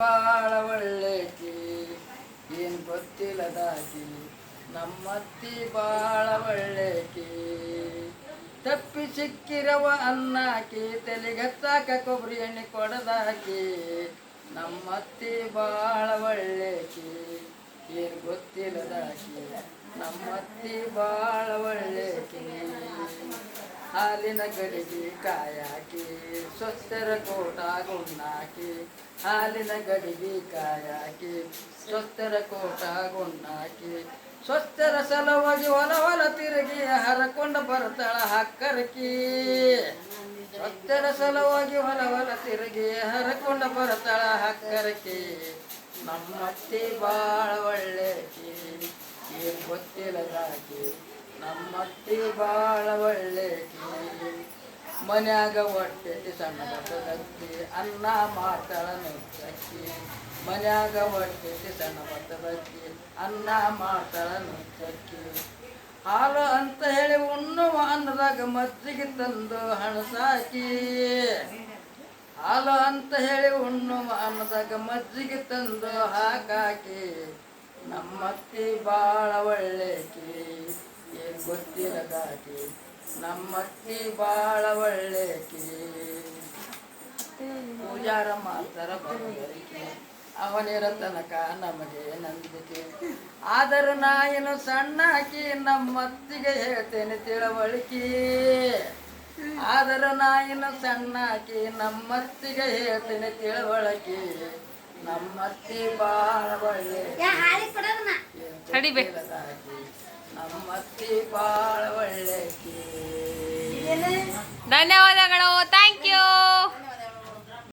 ಬಾಳ ಒಳ್ಳೆಕಿ ಏನ್ ಗೊತ್ತಿಲ್ಲದಾಕಿ ನಮ್ಮತ್ತಿ ಬಾಳ ಒಳ್ಳೆಕಿ ತಪ್ಪಿ ಸಿಕ್ಕಿರವ ಅನ್ನಾಕಿ ತಲೆಗತ್ತಾಕ ಕೊಬ್ಬರಿ ಎಣ್ಣೆ ಕೊಡದಾಕಿ ನಮ್ಮತ್ತಿ ಬಾಳ ಒಳ್ಳೆಕಿ ಏನ್ ಗೊತ್ತಿಲ್ಲದಾಕಿ ನಮ್ಮತ್ತಿ ಬಾಳ ಒಳ್ಳೆಕಿ ಹಾಲಿನ ಗಡಿಗೆ ಕಾಯಾಕಿ ಸ್ವಸ್ಥರ ಕೋಟ ಗುಣ್ಣಾಕಿ ಹಾಲಿನ ಗಡಿಗೆ ಕಾಯಾಕಿ ಸ್ವಸ್ಥರ ಕೋಟ ಗುಣ್ಣಾಕಿ ಸ್ವಸ್ಥರ ಸಲುವಾಗಿ ಹೊಲ ತಿರುಗಿ ಹರಕೊಂಡ ಬರ್ತಾಳ ಹಕ್ಕರಕಿ ಸ್ವಸ್ಥರ ಸಲುವಾಗಿ ಹೊಲ ತಿರುಗಿ ಹರಕೊಂಡ ಬರ್ತಾಳ ಹಕ್ಕರಕಿ ನಮ್ಮತ್ತಿ ಬಾಳ ಒಳ್ಳೆಕಿ ಏನ್ ಗೊತ್ತಿಲ್ಲದಾಕಿ ನಮ್ಮತ್ತಿ ಬಾಳ ಒಳ್ಳೆಕಿ ಮನ್ಯಾಗ ಹೊಟ್ಟೆತಿ ಸಣ್ಣ ಬರ್ತದಕ್ಕಿ ಅನ್ನ ಮಾಡ್ತಾಳ ನುಚ್ಚಕ್ಕಿ ಮನ್ಯಾಗ ಹೊಟ್ಟೆತಿ ಸಣ್ಣ ಬರ್ತದಕ್ಕಿ ಅನ್ನ ಮಾಡ್ತಾಳ ನುಚ್ಚಕ್ಕಿ ಹಾಲು ಅಂತ ಹೇಳಿ ಉಣ್ಣುವ ಅನ್ನದಾಗ ಮಜ್ಜಿಗೆ ತಂದು ಹಣಸಾಕಿ ಹಾಲು ಅಂತ ಹೇಳಿ ಉಣ್ಣುವ ಅನ್ನದಾಗ ಮಜ್ಜಿಗೆ ತಂದು ಹಾಕಾಕಿ ನಮ್ಮತ್ತಿ ಬಾಳ ಒಳ್ಳೆಕಿ ಏನ್ ಗೊತ್ತಿಲ್ಲದಾಕಿ ನಮ್ಮತ್ತಿ ಬಾಳ ಒಳ್ಳೆಕಿ ಪೂಜಾರ ಮಾಡ್ತಾರ ಬರೋದಕ್ಕೆ ಅವನಿರ ತನಕ ನಮಗೆ ನಂಬಿಕೆ ಆದರೂ ನಾಯಿನ ಸಣ್ಣಾಕಿ ನಮ್ಮತ್ತಿಗೆ ಹೇಳ್ತೇನೆ ತಿಳುವಳಿಕೆ ಆದರೂ ನಾಯಿನ ಸಣ್ಣಾಕಿ ನಮ್ಮತ್ತಿಗೆ ಹೇಳ್ತೇನೆ ತಿಳುವಳಿಕೆ ನಮ್ಮತ್ತಿ ಬಾಳ ಒಳ್ಳೆಕಿ ನಮ್ಮತ್ತಿ ಬಾಳ ಒಳ್ಳೆಕಿ ಧನ್ಯವಾದಗಳು. Thank you.